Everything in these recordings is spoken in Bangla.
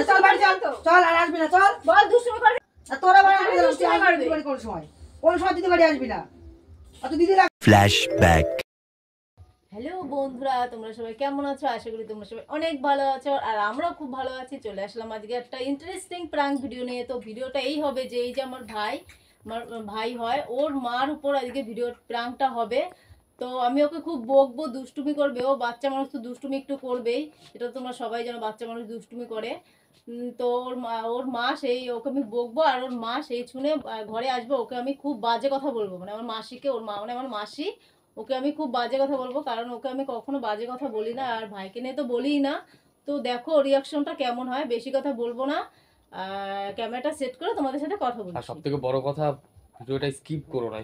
চল বাড়ি চল তো, চল আর আসবি না, চল বল দুষ্টুমি করবি আর তোরা বাড়ি কোন সময় দিদি বাড়ি আসবি না আর তুই দিদি ফ্ল্যাশব্যাক। হ্যালো বন্ধুরা, তোমরা সবাই কেমন আছো? আশা করি তোমরা সবাই অনেক ভালো আছো আর আমরাও খুব ভালো আছি। চলে আসলাম আজকে একটা ইন্টারেস্টিং প্রাঙ্ক ভিডিও নিয়ে। তো ভিডিওটা এই হবে যে এই যে আমার ভাই হয়, ওর মার উপর আজকে ভিডিও প্রাঙ্কটা হবে। তো আমি ওকে খুব বকবো, দুষ্টুমি করবে। ও বাচ্চা মানুষ তো দুষ্টুমি একটু করবেই, এটা তোমরা সবাই জানো, বাচ্চা মানুষ দুষ্টুমি করে। তো ওর মা সেই ওকে আমি বকবো আর ওর মা সেই শুনে ঘরে আসবে। ওকে আমি খুব বাজে কথা বলবো, মানে আমার মাসিকে, ওর মা মানে আমার মাসি, ওকে আমি খুব বাজে কথা বলবো, কারণ ওকে আমি কখনো বাজে কথা বলি না আর ভাইকে নিয়ে তো বলিই না। তো দেখো রিয়াকশনটা কেমন হয়। বেশি কথা বলবো না, ক্যামেরাটা সেট করে তোমাদের সাথে কথা বলবো। আর সবথেকে বড় কথা, ভিডিওটা স্কিপ করো না,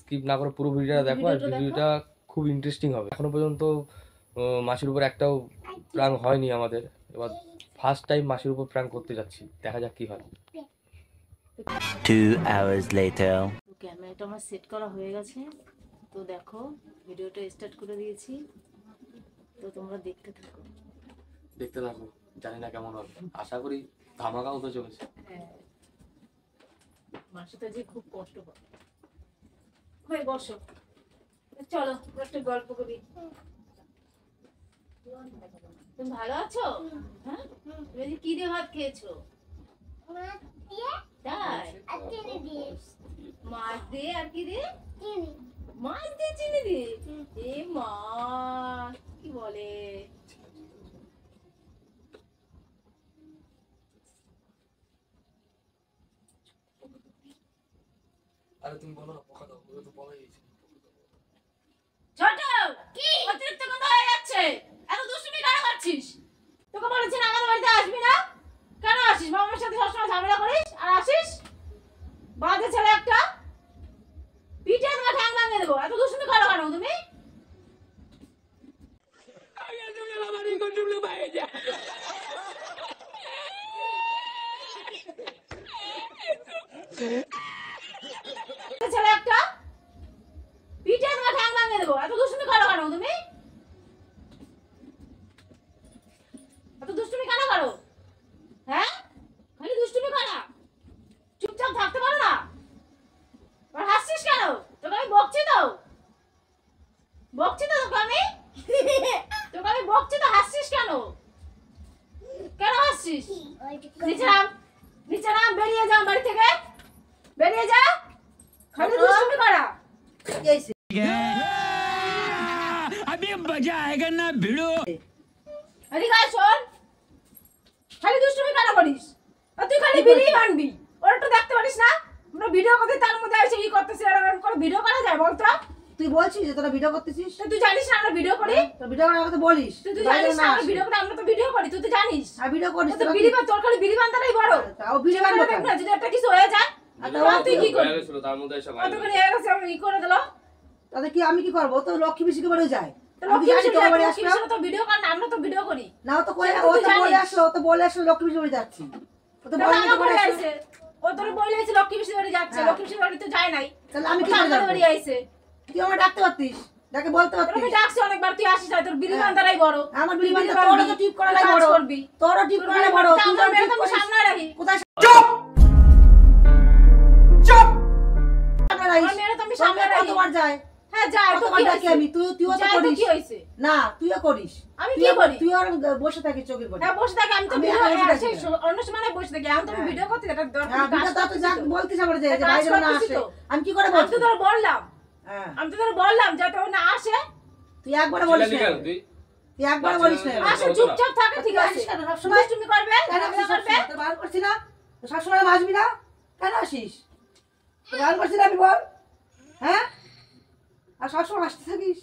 স্কিপ না করে পুরো ভিডিওটা দেখো। আর ভিডিওটা খুব ইন্টারেস্টিং হবে। এখনো পর্যন্ত মাসির উপর একটাও প্র্যাঙ্ক হয়নি আমাদের, এবার ফার্স্ট টাইম মাসির উপর প্র্যাঙ্ক করতে যাচ্ছি, দেখা যাক কি হয়। 2 hours later. ক্যামেরাটা আমার সেট করা হয়ে গেছে। তো দেখো ভিডিওটা স্টার্ট করে দিয়েছি, তো তোমরা দেখতে থাকো। জানি না কেমন হবে, আশা করি ধামাকা হতে চলেছে। হ্যাঁ, মাসিটা যে খুব কষ্ট পাবে। হয়ে বসো, চলো একটা গল্প করি। তুমি ভালো আছো? হ্যাঁ, তুমি কি দিয়ে ভাত খেয়েছো? তাই, মাছ দিয়ে আর কি দিয়ে? মাছ দিয়ে চিনি দিয়ে? এ মা, কি বলে! আরে তুমি বলো না, পোকা দাও, ওটা তো বলাই হয়েছে। ছোট, কি অতিরিক্ত কথা হয়ে যাচ্ছে? এত দুষ্টুমি কেন করছিস? তোকে বলেছি না আমাদের বাড়িতে আসবি না, কেন আসিস? মামার সাথে সবসময় ঝামেলা করিস আর আসিস। বাজে ছেলে একটা, পিঠে তোমার ঠ্যাং ভাঙিয়ে দেবো। এত দুষ্টুমি করো কেন তুমি? ছেলে একটা, পিঠে তোমার ঠ্যাং ভাঙিয়ে দেবো। এত দুষ্টুমি করো কেন তুমি? এত দুষ্টুমি কেন করো? হ্যাঁ, খালি দুষ্টুমি করা, চুপচাপ থাকতে পারো না? আর হাসছিস কেন? তোকে আমি বকছি তো, তোকে আমি বকছি তো, হাসছিস কেন? কেন হাসছিস? নিচে নাম, বেরিয়ে যাও বাড়ি থেকে, বেরিয়ে যা। খালি দুষ্টুমি করা। अभी मजा आएगा ना भिड़ो। এদিকে আয়, শোন, খালি দুষ্টুমি কেন করিস? আর তুই খালি ভিডিও বানবি, ওর একটু দেখতে পারিস না? আমরা ভিডিও করতে, তার মধ্যে এসে কি করতেছিস? এরকম করে ভিডিও করা যায় বলতো? তুই বলছিস যে তোরা ভিডিও করতেছিস, তুই জানিস না আমরা ভিডিও করি? তো ভিডিও করার কথা বলিস, তুই জানিস না আমরা ভিডিও করি? আমরা তো ভিডিও করি, তুই তো জানিস। আর ভিডিও করিস তো ভিডিও কর, তোর খালি ভিডিও বানতাই বড়। তাও ভিডিও বানবো কেন? না, যদি একটা কিছু হয়ে যায় তুই কি করবি? তার মধ্যে এসে কতক্ষণ হয়ে গেছে আমরা ই করে দিল। তাহলে কি আমি কি করবো? তো লক্ষ্মী পিসিকে বাড়ি যায়, আমি লক্ষ্মী জানি তোর বাড়ি আসবে তো ভিডিও কর না, আমরা তো ভিডিও করি না। ও তো কই, ও তো বলে আসলো, ও তো বলে আসলো লক্ষ্মী পিসিকে বাড়ি যাচ্ছি। ও তো বলে আমার বাড়ি আইছে, ও তোর বলে আইছে লক্ষ্মী পিসি বাড়ি যাচ্ছে। লক্ষ্মী পিসি বাড়ি তো যায় নাই, তাহলে আমি কি আমার করে বাড়ি যাবো? আইছে। তুই আমার ডাকতে পারতিস, ডাকে বলতে আমি পারতিস। ডাকছি অনেকবার, তুই আসিস না। তোর বিড়ি বান্দারাই বড়, আমার বিড়ি বান্ধা, তোরও তো টিপ করা লাগে বড়, করবি তোরও টিপ করা লাগে বড়। তুই আমার তো মেয়ে টিপ তো আমি করিস। সামনে রাখি। কোথায়? চুপ চুপ। আমার মেয়ে তো আমি সামনে রাখি। কতবার যায়? হ্যাঁ যায় তো, কি ডাকি আমি, তুইও তো যায় তো, করিস। কি হইছে? না, তুইও করিস। আমি কি করি? তুই আর বসে থাকিস চোখের পরে। হ্যাঁ বসে থাকি, আমি তো আমি ভিডিও একা বসে থাকি না। অন্য সময় বসে থাকি। আমি তো ভিডিও করতে, এটা দরকার হ্যাঁ, ভিডিও তো তুই যা বলতিস আমার যে বাইরে না আসে, আমি কি করে আমি বলছি? তো তোর বললাম, হ্যাঁ, আমি তো তোর বললাম যাতে ও না আসে। তুই একবার বলিস না, তুই তুই একবার বলিস না। আসে চুপচাপ থাকে, ঠিক আছে? সবসময় তুমি করবে, কেন ঝামেলা করবে। তোর বার করছি না? সবসময় আসবি না, কেন আসিস? তোর বার করছি না আমি, বল। হ্যাঁ, আর সবসময় আসতে থাকিস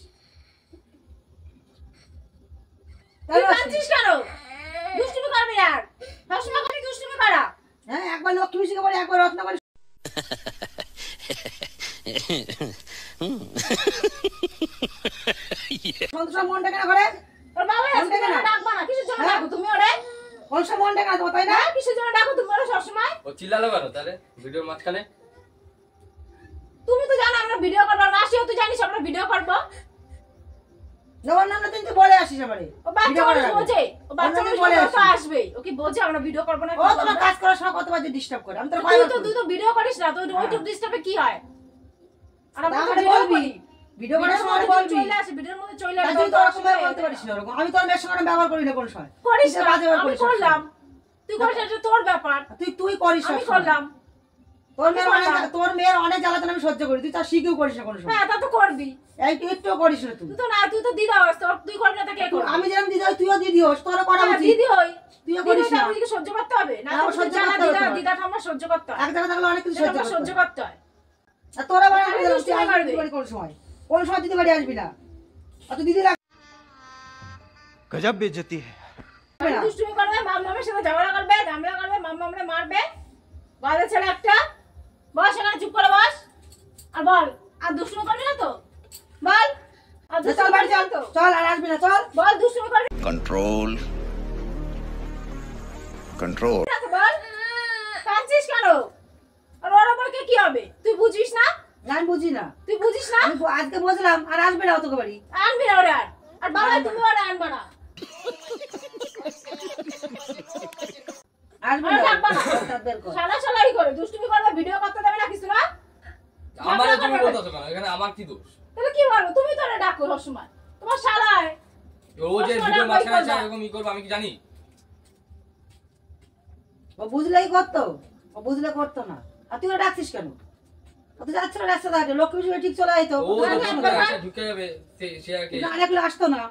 তুই কাঁদছিস কেন? দুষ্টুমি করবি আর সবসময় খালি দুষ্টুমি করা। হ্যাঁ, একবার লক্ষ্মী মিশিকে বলি, একবার রত্না বলি। সন্তোষ মনটা কেন করে? তোর বাবা আসবে না, ডাকবা না। কিসের জন্য ডাকো তুমি ওরে? কোন সময় মনটা কেন দেবো, তাই না? কিসের জন্য ডাকো তুমি ওরে সবসময়? ও চিল্লালো কেন তাহলে ভিডিওর মাঝখানে? তুমি তো জানো আমরা ভিডিও করবো, মাসিও তুই জানিস আমরা ভিডিও করবো। যেমন না তুই বলে আসিস আমারে ও বাচ্চা ভিডিও মানুষ করার আগে। বোঝে, ও বাচ্চা অন্য দিন মানুষ বলে বোঝে, তো আসিস। আসবেই। ও কি বোঝে আমরা ভিডিও করব না? ও তোমার কাজ করার সময় কতবার যে ডিস্টার্ব করে আমি তোর তুই তো ভিডিও করিস না, তো ওইটুক ডিস্টার্বে কি হয়? আর আমরা তো আমারে ভিডিও বলবি করি। ভিডিও করার সময় ভিডিওর মধ্যে বলবি চলে আসে, ভিডিওর মধ্যে চলে আসে। তুই তো ওরকম ভাবে বলতে পারিস না ওরকম আমি তোর মেয়ের সঙ্গে ব্যবহার করি না কোনো সময় করিস তুই না, বাজে ব্যবহার আমি করিস করলাম। তুই করিস এটা তোর ব্যাপার। তুই করিস আমি সবসময়। করলাম। তোর মেয়ের অনেক জ্বালাতন আমি সহ্য করি তুই তার শিখেও করিস না কোনো সময় হ্যাঁ, তা তো করবি। একটুও করিস না তুই তুই তো না, তুই তো দিদা হস, তোর তুই করবি না তা কে করবে? আমি যেরকম দিদি হই তুইও দিদি হোস তোর করা হ্যাঁ, উচিত দিদি হই। তুইও দিদি করিস হইতে না আমাদেরকে সহ্য করতে হবে না? হ্যাঁ, তোর সহ্য জানা করতে হবে দিদা, তোমার। দিদা ঠাম্মা সহ্য করতে হয়। এক জায়গায় থাকলে অনেক কিছু সেটা সহ্য আমার সহ্য করতে হয়। করতে হয়। আর তোরা বাড়ি আমি আসবি না, দুষ্টুমি তুই আসবি করবি। দিদি বাড়ি কোন সময় দিদি বাড়ি আসবি না আর তুই দিদি লাগবে गजब बेइज्जती है। না দুষ্টুমি করবে, মামলামের সাথে ঝগড়া করবে, ঝামেলা করবে, মামলামরে মারবে। বাজে ছেলে একটা। বস এখানে চুপ করে বস। আর বল, আর দুষ্টুমি করবি না তো? বল। আর চল দুষ্টুমি বাড়ি করবি চল না তো? চল আর আসবি না চল বল, দুষ্টুমি করবি कंट्रोल कंट्रोल। না তো? বল। কাঁদছিস কেন? আর ওর আমাকে কি হবে? তুই বুঝিস না? না, আমি বুঝি না তুই বুঝিস না? আমি আজকে বুঝলাম আর আসবে না তোকে বাড়ি আনবি না ওরে আর। আর বাবা তুমি ওরে আনবা না। আসবে আর না ডাকবা না। তার বের কর। শালা শালাই করে দুষ্টুমি করবে, ভিডিও করতে দেবে না কিছু না? আমার তুমি বলতেছো কেন? এখানে আমার কি দোষ? তাহলে কি বলবো? তুমি তো ওরে ডাকো সবসময়। তোমার শালায়। ও যে ভিডিও মাঝখানে আছে এরকম ই করবে আমি কি জানি? ও বুঝলেই করতো ও বুঝলে করতো না আর তুই ওরা ডাকছিস কেন ও তো যাচ্ছে না রাস্তা থাকে লক্ষ্মী পুজো ঠিক চলে আইতো ও যখন আসে ঢুকে যাবে সে আর কি আরেকগুলো আসতো না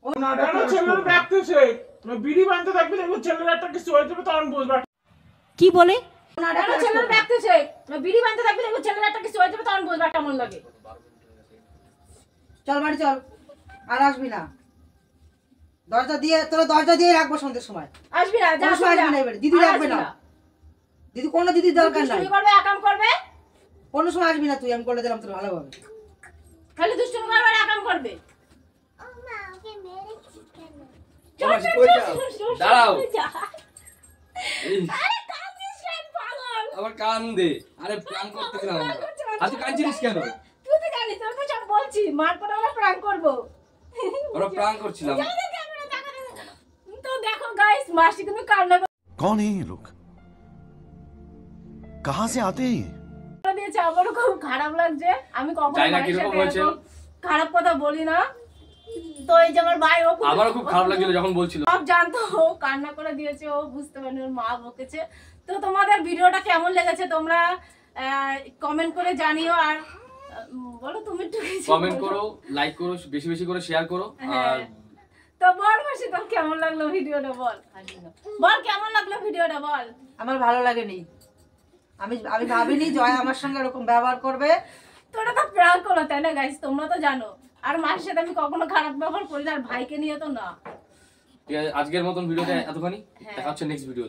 ও না কেন ছেলের ডাকতেছে? বিড়ি বানতে থাকবে, দেখবো ছেলের একটা কিছু হয়ে যাবে, তখন বুঝবা। কি বলে না কেন ডাকলে ছেলের আসতো না। ডাকতেছে? বিড়ি বানতে থাকবি, দেখবো ছেলের একটা কিছু হয়ে যাবে, তখন বুঝবা কেমন লাগে। চল বাড়ি চল আর আসবি না দরজা দিয়ে রাখবো সন্ধ্যের সময় আসবি না, যা কোনো সময় যা। আসবি না এবারে, দিদি আর রাখবে আসবি না। দিদি কোনো দিদির দরকার নাই দুষ্টুমি করবে, একাম করবে। কোনো সময় আসবি না তুই আমি করে দিলাম তোর ভালোভাবে খালি দুষ্টুমি করবে আর একাম করবে। ও মাসি, কই যাও? দাঁড়াও। এই, আরে কাঁদছিস কেন পাগল? আবার কান দে। আরে প্ল্যান করতেছিলাম আমরা। আর তুই কাঁদছিস কেন? তুই তো জানিস, তোর তো সব বলছি, মার পরে আমরা প্র্যাঙ্ক করবো। আমরা প্ল্যান করছিলাম। যাও, যাও, ক্যামেরা দেখা দে। তো দেখো গাইস, মাসি কিন্তু কান্না कौन है ये लोग? कहाँ से आते हैं ये? করে দিয়েছে। আমারও খুব খারাপ লাগছে। আমি কখনো জানি না মায়ের কিরকম সাথে হয়েছে। এরকম খারাপ কথা বলি না। তো এই যে আমার ভাই, ও খুব- আমারও খুব খারাপ লাগছিল যখন বলছিল। সব জানতো, ও কান্না করে দিয়েছে, ও বুঝতে পারেনি, ওর মা বকেছে। তো তোমাদের ভিডিওটা কেমন লেগেছে তোমরা কমেন্ট করে জানিও। আর বলো তুমি একটু কিছু কমেন্ট বলো। করো, লাইক করো, বেশি বেশি করে শেয়ার করো। হ্যাঁ। আর তো বল মাসি, তোর কেমন লাগলো ভিডিওটা? বল বল কেমন লাগলো ভিডিওটা বল। আমার ভালো লাগেনি আমি আমি ভাবিনি জয় আমার সঙ্গে এরকম ব্যবহার করবে তোরা তো প্র্যাঙ্ক করো, তাই না গাইস? তোমরা তো জানো। আর মাসির সাথে আমি কখনো খারাপ ব্যবহার করি না, আর ভাইকে নিয়ে তো না। ঠিক আছে, আজকের মতন ভিডিওটা এতখানি। দেখা হচ্ছে নেক্সট ভিডিও।